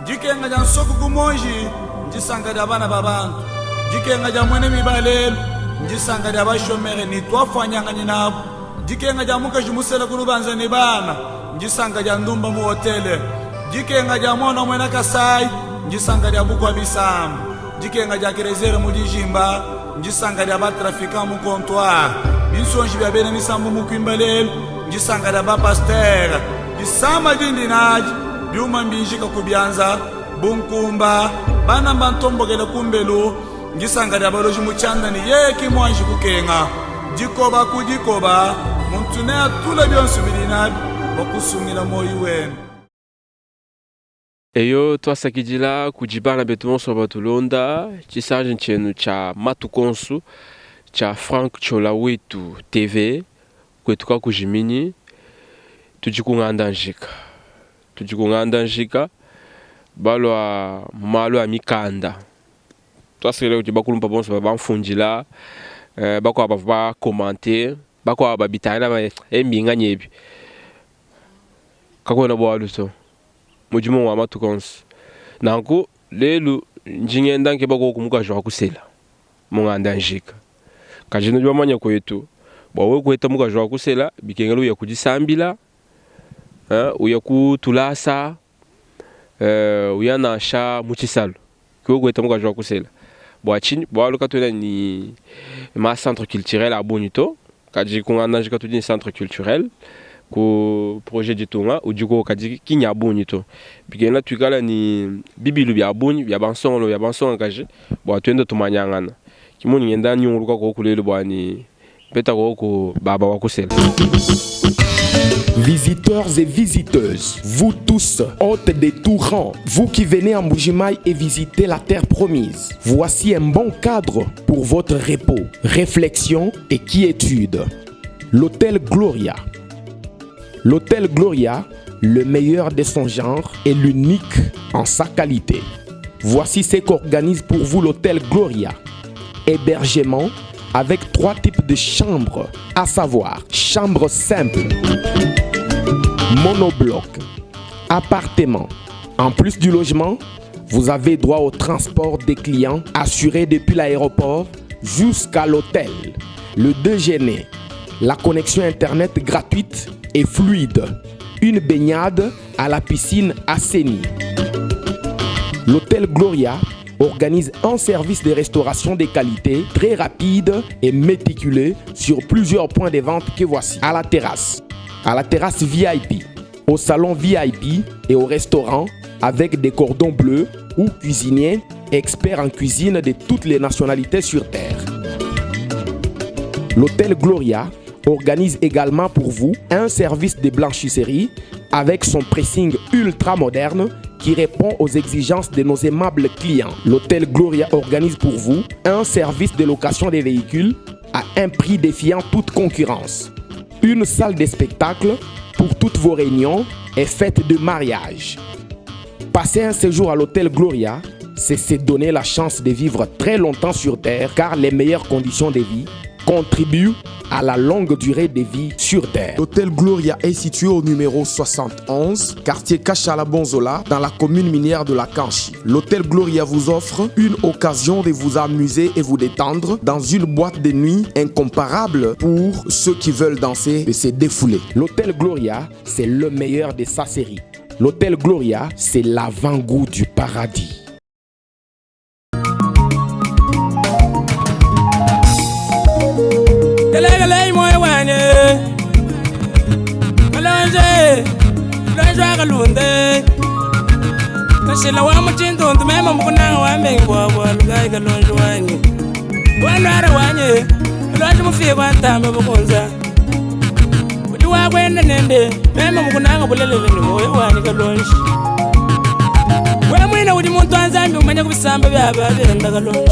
Jikenga ja nsoko kumonji njisanga ja bana babantu. Jikenga ja mwene mibalelo njisanga ja bashomere ni twafanyanga nyinabo. Jikenga ja muka jumusela kulubanza ni bana njisanga ja ndumba mu hotele. Jikenga ja mwana mwena Kasai njisanga ja bukwa bisambu. Jikenga ja kerezere mu dijimba njisanga ja batrafika mu comptoir. Binsonji bya bene misambu mu kwimbalelo njisanga ja ba pasteur. Jisama dindinaji byuma mbinjika kubyanza bunkumba bana bantombogela kumbelu ngisanga dabaloji muchanda ni yeki mwanji kukenga jikoba kujikoba muntu ne atula byonse bilinabi bakusumira moyo wenu. Eyo twasakijila kujibana betumonso batulonda chisaje nchenu cha Matukonsu cha Frank Cholawetu TV kwetuka kujimini tujikunganda njika balwa malo ya mikanda twasele kuti bakulumpa bonso bamfunjila bako ba commenter bako babitana ba embinga nyebi kakona bwaluso mujimo wa Matukonsu nanko lelu njingenda nke bako kumuka jwa kusela munganda njika kajino jwamanya kwetu bawe kweta muka jwa kusela bikengelo ya kujisambila uya kutulasa uya nasha muchisalo kyo kweta muka jwa kusela bwachini bwaluka tona ni ma centre culturel a Bonito kaji kunganda njika tudi centre culturel ku projet de tonga udiko kaji kinya Bonito bigena twikala ni bibilu bya boni bya bansongo kaji bwa twenda tumanyangana kimoni ngenda nyunguluka ko kulelo bwani peta ko baba wa kusela. Visiteurs et visiteuses, vous tous, hôtes des tout rangs, vous qui venez en Mbuji-Mayi et visiter la terre promise, voici un bon cadre pour votre repos, réflexion et quiétude. L'hôtel Gloria. L'hôtel Gloria, le meilleur de son genre et l'unique en sa qualité. Voici ce qu'organise pour vous l'hôtel Gloria. Hébergement avec 3 types de chambres, à savoir chambre simple, monobloc, appartement. En plus du logement, vous avez droit au transport des clients assuré depuis l'aéroport jusqu'à l'hôtel, le déjeuner, la connexion internet gratuite et fluide, une baignade à la piscine assainie. L'hôtel Gloria organise un service de restauration de qualité très rapide et méticuleux sur plusieurs points de vente que voici. À la terrasse VIP, au salon VIP et au restaurant avec des cordons bleus ou cuisiniers experts en cuisine de toutes les nationalités sur terre. L'hôtel Gloria organise également pour vous un service de blanchisserie avec son pressing ultra moderne qui répond aux exigences de nos aimables clients. L'hôtel Gloria organise pour vous un service de location des véhicules à un prix défiant toute concurrence. Une salle de spectacle pour toutes vos réunions et fêtes de mariage. Passer un séjour à l'hôtel Gloria, c'est se donner la chance de vivre très longtemps sur Terre car les meilleures conditions de vie contribuent à la longue durée de vie sur Terre. L'hôtel Gloria est situé au numéro 71, quartier Kachala-Bonzola, dans la commune minière de la Kanchi. L'hôtel Gloria vous offre une occasion de vous amuser et vous détendre dans une boîte de nuit incomparable pour ceux qui veulent danser et se défouler. L'hôtel Gloria, c'est le meilleur de sa série. L'hôtel Gloria, c'est l'avant-goût du paradis. Galay moy wane Malanje Lajwa galunde Kashila wa muchinto ndumema mukuna wa mengwa wa lugay galonjo wani Wanara wanye Lajwa mufiye kwa tamba bukunza Udiwa kwenda nende Mema mukuna bulelele ni moy wani galonjo Wemwina udi muntu anzambi umanya kubisamba byaba benda galonjo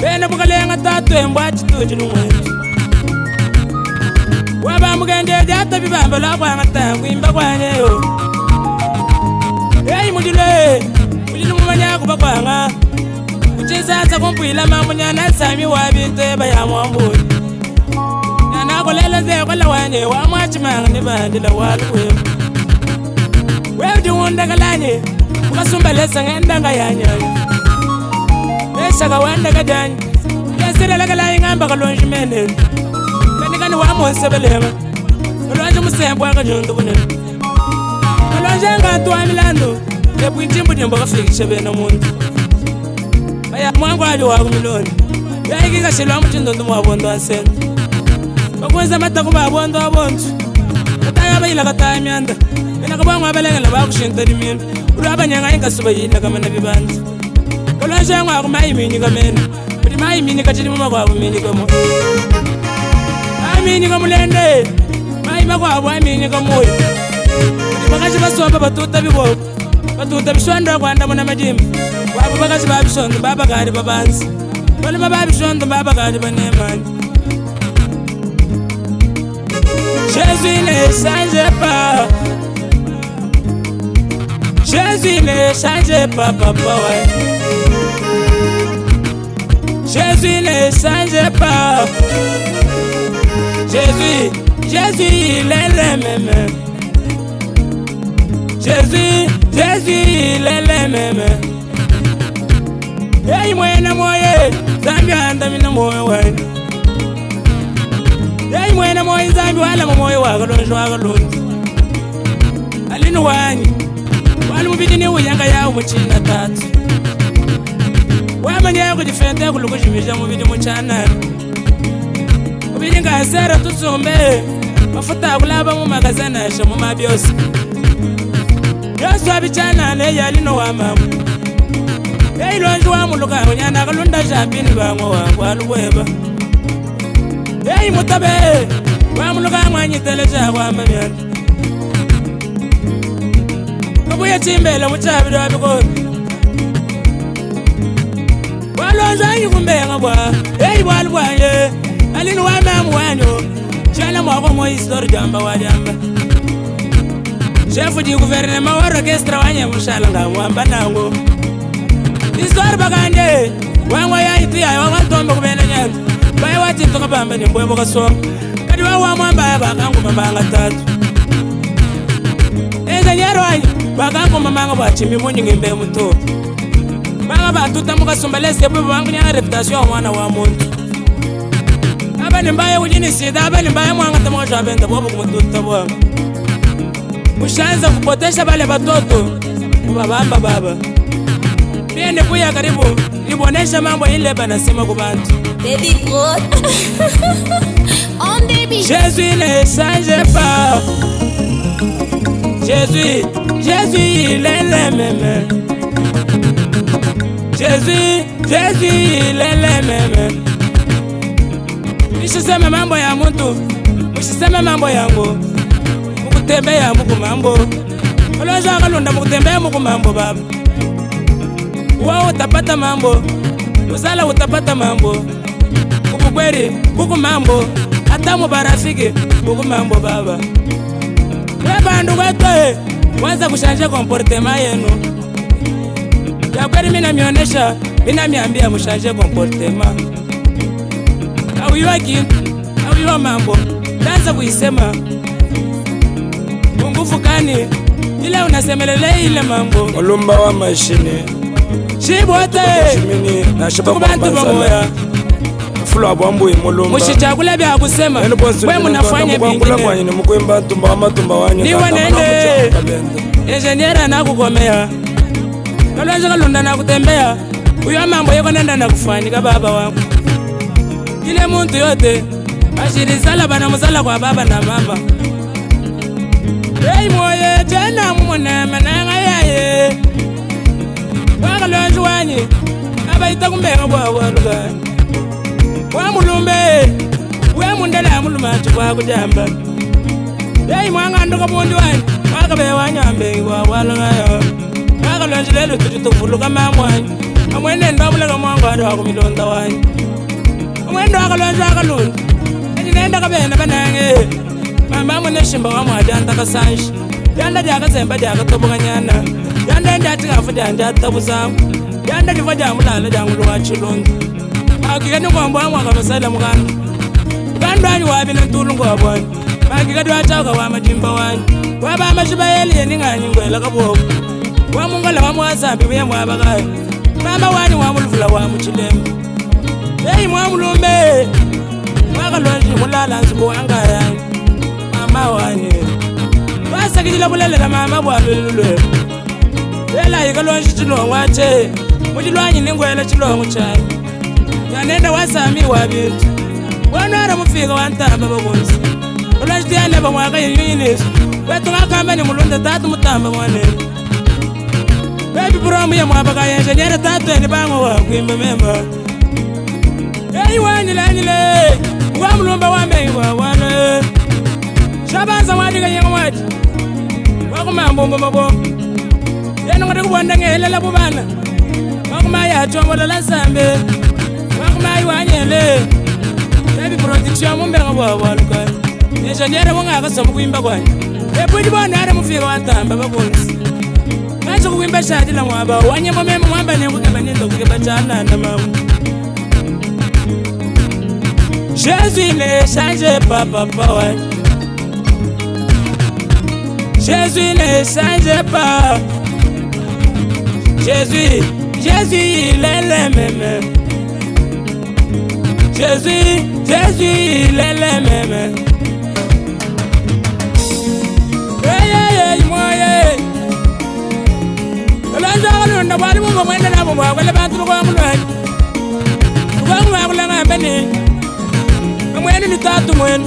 Bena bukalenga tatu embwachi tuji numwetu Waba mugende jata bibamba la kwa ngatangu imba kwanyeyo Hey mujile mumanya kubakwanga Uchisanza kumpwila mamunyana sami wabinte baya mwambuli Nana kulela ze kwa wanye wa mwachimanga ni bandila waluwe wewe diwunda kalani ukasumbelesa ngenda ngayanya nesaka wanda kadani yasira lakala ingamba kalonje mene kanikani wamonsebelema kalonje musembo akajondo bune kalonje ngatwa milando ebwintimbu dimba kafikisha bena muntu baya mwangu ali wa kumiloni yaiki kashilwa mutindo ndo mwabondo asente bakwenza mata kuba abondo abontu kataya bayila kataya myanda ina kabangwa abalengela bakushinta dimini urabanyanga ingasuba yila kamana bibanzi kalonje ngwa kumayimini kamene kuti mayimini kachili muma kwa kumini kamo amini kamulende mayima kwa abo amini kamoyo kuti bakashi basoba batuta bibo batuta bishwanda kwanda muna majimbi wabo bakashi babishondo baba kali babanzi bali babishondo baba kali banemani. Jésus ne change pas. Jésus ne change pas, papa, ouais. Jésus ne change pas. Jésus, il est le même. Jésus, il est le même. Hey, moi, na moye, zambi anda mina moye, ouais. Hey, moi, na moye, zambi wala moye, wagalonji. Alinu wani. Wali mubidini uyanga ya umuchina tatu. Wamanya ya kujifente kulukujimisha mubidi mchana. Mubidi nga sera tusumbe. Mafuta kulaba mu magazana sha mu mabiosi. Yosu abichana ne yalino wa mamu. Hey lonji wa muluka unyana kalunda jabini bango wa aluweba. Hey mutabe wa muluka mwanyi teleja wa mamyana. Kabuya chimbele muchabi wa bikoni. Walonja yukumbenga bwa. Hey walwanye. Alinu wa mamu wanyo. Chala mwako mo histori jamba wa jamba. Chefu di guvernema wa orkestra wanye mushala nga mwamba nango. Histori baganje. Wangwa ya iti ya wangwa tombo kubena nyandu. Baya wati toka bamba ni mbwebo kasoma. Kadi wa mwamba ya bakangu mambanga tatu. Nyero wanyi bakangu mamanga bachimi munyi ngimbe muto. Banga batuta muka sumbalese bwe bangu nya reputation mwana wa muntu. Aba nimbaye ujini sida aba nimbaye mwanga tamuka jabenda bobo kumututa bwa. Mushanza kupotesha bale batoto. Babamba baba. Biende kuya karibu. Nibonesha mambo ile banasema kubantu. Baby God. On baby. Jésus ne change pas. Jésus, il est le même. Jésus, il est le même. Nishiseme mambo ya muntu, nishiseme mambo yangu. Mukutembea muku mambo. Olonja kalunda mukutembea muku mambo baba. Wao utapata mambo. Usala utapata mambo. Kukukweli, kuku mambo. Hata mubarafiki, kuku mambo baba. Bandu wetu wanza kushanja comportement yenu. Ya kweli mimi namionesha, mimi namiambia mshanje comportement. Au yuwa mambo, danza kuisema. Nguvu kani ile unasemelele ile mambo. Mulumba wa mashine. Shibote. Shimini na shababu banza. Fulwa bambu imulumba. Mushichakula bya kusema. Wewe mnafanya bingine. Kwa nini mkwemba tumba amatumba wanyu. Ni wanende. Engineer anakukomea. Kalonje kalunda na kutembea. Uyo mambo yako nenda na kufanyika baba wangu. Ile muntu yote ashirizala bana musala kwa baba na mama. Hey moye tena mumona mananga yaye. Wakalonje wanyi. Abaita kumbenga bwa waluga. Wa mulumbe we mundela mulumati kwa kujamba. Hey mwanga ndoka bondi wani wakabe wanyambe wa walanga. Wakalonje lelo tutuvuluka mamwani. Amwene ndabula ka mwanga ado kumilonda wani. Amwene wakalonje wakalonje. Nenda kabena banange. Mama mwene shimba wa mwadanda kasanshi. Yanda jaka zemba jaka tobuganyana. Yanda ndati kafuja ndata buzamu. Yanda divaja mulala jangu wa chilondo. Akigani kwa mbwa mwaka basala muganda. Muganda wanyu wabi na ntulu kwa bwani. Magiga dwa chauka wa majimba wani Waba mashiba yeli yeni ngani ngwela kaboku Wamungala wamuwasambi uya mwabagayo Mama wani wamulufula wamuchilemu Hey mwamulume Wakalonji mulala nsuku wangaya Mama wani Wasakijila kulelela mama bwalululwe Ela yikalonji chilongo wache Mujilwanyi ningwela chilongo chai Yanenda wasami wabintu Wanwara mufika wantamba bagonzi Olonji tiyane ba mwaka yinisu Wetu ngakamba ni mulunde tatu mutamba mwane Baby promu ya mwabaka yenje Nyere tatu eni bango wa kuimba memba Hey wanyile Wamulumba wameiwa wane Shabanza wadiga yenga wadi Wakumambumbu mabo Yenu ngati kubonda ngehelela bubana Wakumaya chombola la sambe Wakumaya wanyele Baby production mumbenga wawaluka Nesha nyere wonga akasamu kuimba kwani Epudi bona are mufika watamba bagonzi Macho kuimba shadi la mwaba Wanyemo memo mwamba nengu keba nindo kukeba chana na mamu Jésus ne change pas papa ouais Jésus ne change pas Jésus il est le même Jésus il est le même Hey moi Olanza nda bali mu mwenda na mu kwele bantu kwa mulwe Kwa ngakula ngambeni Mwene ni tatu mwene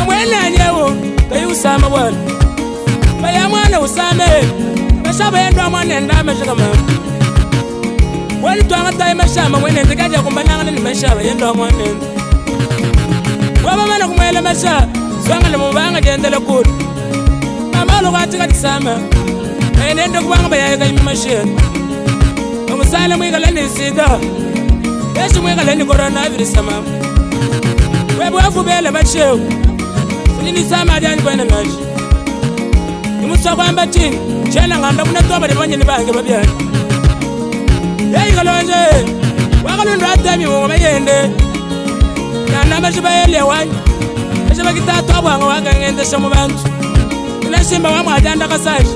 Mwene anyewo Kayi usama wana Baya mwana usame Mashaba yendo mwana ndame shikama Wali tuanga tayi mashamba mwene Ndikaja kumbananga ni mashaba yendo mwana Waba mana kumwele mashaba Swanga ni mubanga jendele kudu Mamalo katika tisama Nende kubanga baya kayi mashene Omusala mwiga leni sida Yesu mwega leni coronavirus mama Webu wafu bele bacheo Nini sama adani kwa nanaji Nimusa kwa mba chini Chena nganda kuna toba ni bange babiani Yei kalonje Wakalundu atemi mwoma yende Nana mashiba yele wani Mashiba kitatu wanga waka ngende shamu bantu Ila shimba wamu ajanda kasaji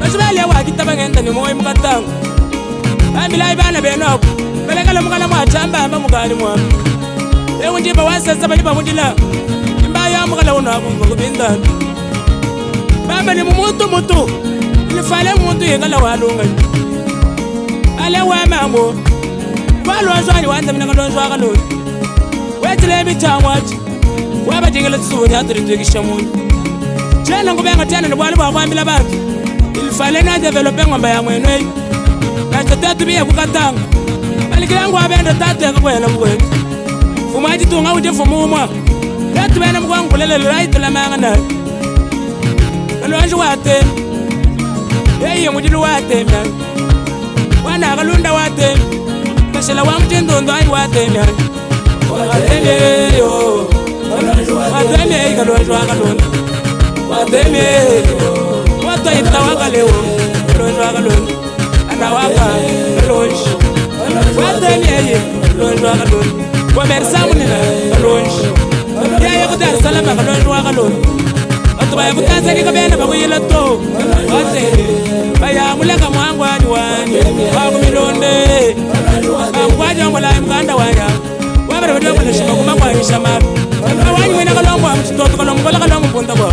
Mashiba yele waki taba ngende ni moe mkatangu Amila ibana benoku Belekala mukala mwachamba amba mukali mwa Ewu njiba wasasa baliba mujila Imba ya mukala unakunga kubinda Bamba ni mutu Ilifale mutu yekala walunga Ale wa mambo Walonzwani wanda mina kalonzwa kaloni Wetile bitamwaji Waba jingela tsuwuni hatari tuikisha muni Chena ngubenga tena ni wali wakwambila bantu Ilifale na develope ngwamba ya mwenwe Nachatatu biya kukatanga Alikilangu wabenda tatu ya kukwela mkwetu Fumaji tunga uje fumumwa Letu bena mkwangu kulele luraitu la manga na Kalonji wate Hei mujilu wate myan Wana kalunda wate Kashela wamjindondo ayi wate myan Wateme yo Wateme kalonji wakalonji Wateme Wato ita wakalewo Kalonji wakalonji Ana waka kalonji Wateme ye kalonji wakalonji Wamersamu nina kalonji Yaya kutar salama kalonji wakalonji Baya kutasa ni kabena bakuyila to Wateme Baya muleka mwangu wani wani Waku milonde Mkwaja mwala mkanda wanya Wabara wadwa mwala shima kumakwa yishamaru Wanyi wina kalongu wa mchitoto kalongu Wala kalongu mpunta kwa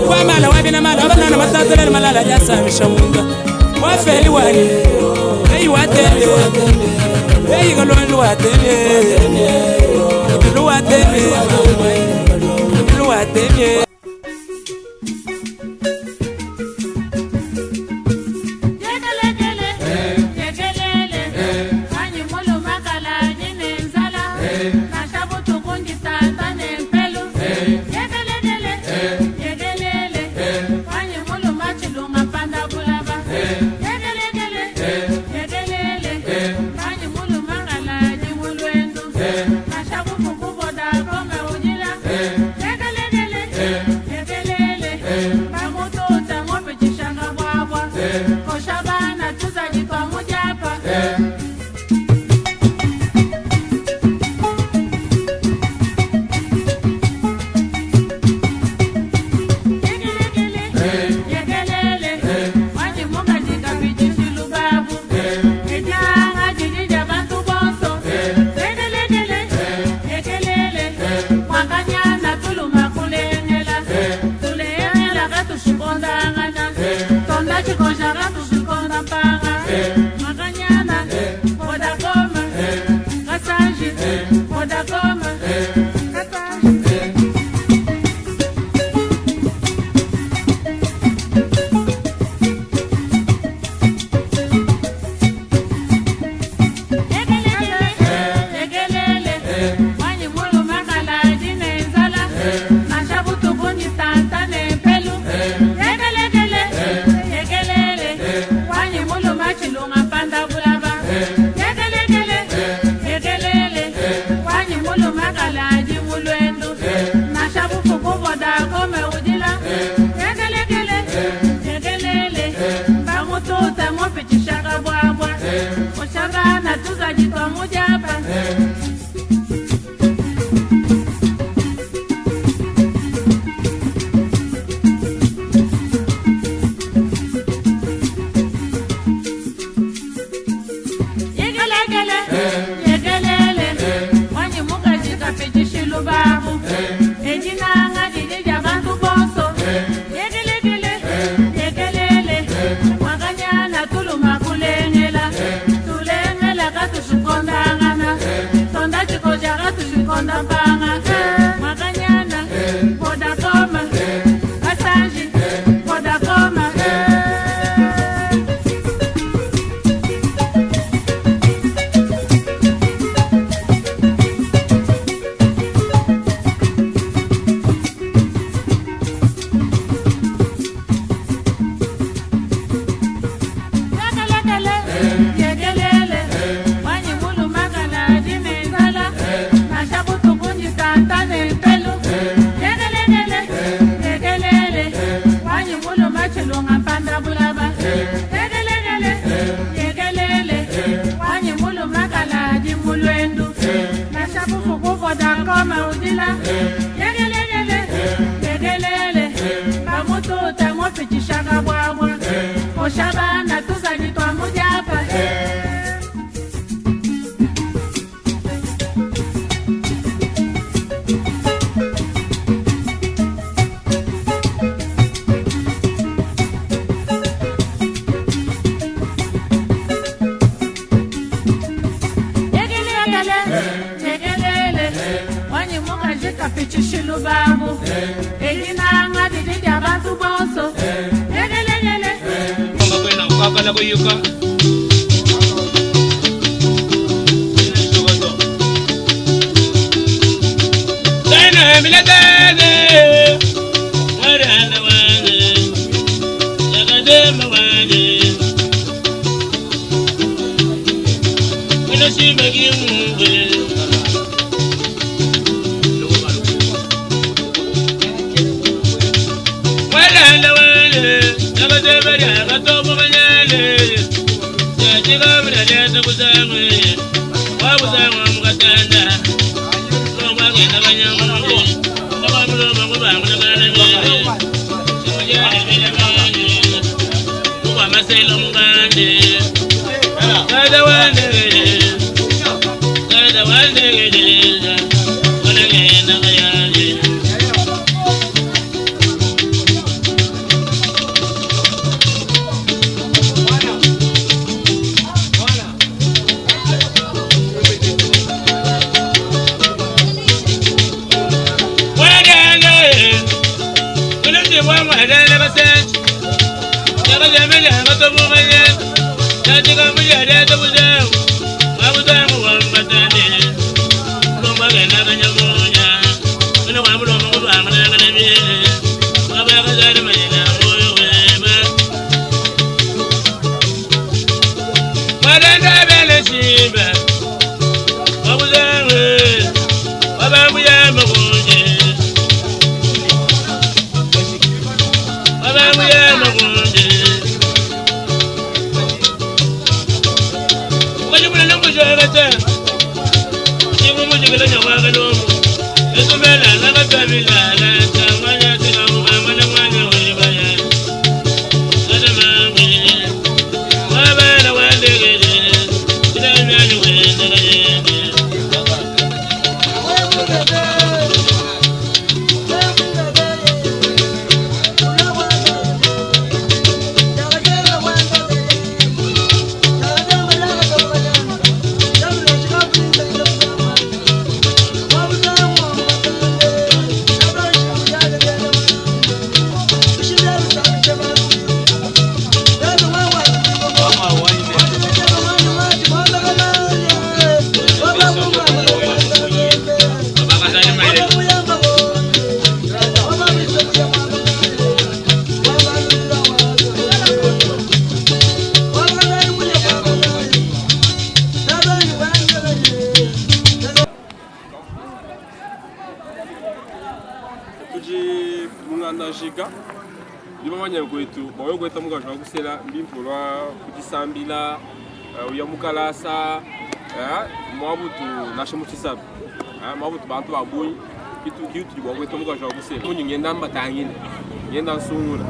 Kwa mala wabina mala Wabana na matatele malala jasa mishamunga Wafeli wani Hey wateme Hey kalonji wateme Kilu wateme Kilu wateme Yeah. tu shikondangana tonda chikojara tu shikonda mpanga makanyana kodakoma kasanji kodakoma kasanji boyo kweta muka jwa kusela mbimpolwa kujisambila uya mukalasa mwabutu nashe muchisabu mwabutu bantu babunyi kitu boyo kweta muka jwa kusela munyu ngenda mbatangine ngenda nsungula.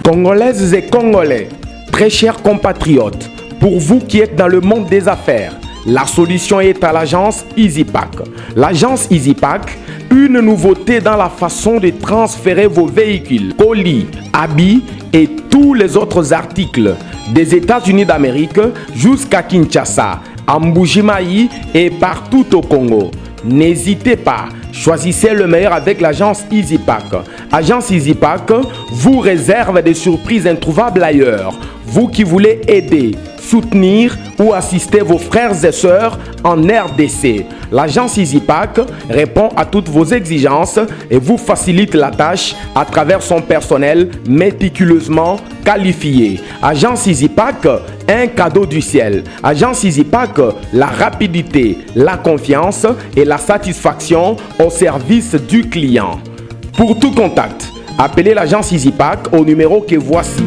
Congolaises et Congolais, très chers compatriotes, pour vous qui êtes dans le monde des affaires, la solution est à l'agence EasyPack. L'agence EasyPack, une nouveauté dans la façon de transférer vos véhicules, colis, habits et tous les autres articles des États-Unis d'Amérique jusqu'à Kinshasa, à Mbujimayi et partout au Congo. N'hésitez pas, choisissez le meilleur avec l'agence EasyPack. Agence EasyPack vous réserve des surprises introuvables ailleurs. Vous qui voulez aider, soutenir ou assister vos frères et sœurs en RDC. L'agence EasyPack répond à toutes vos exigences et vous facilite la tâche à travers son personnel méticuleusement qualifié. Agence EasyPack, un cadeau du ciel. Agence EasyPack, la rapidité, la confiance et la satisfaction au service du client. Pour tout contact, appelez l'agence EasyPack au numéro que voici.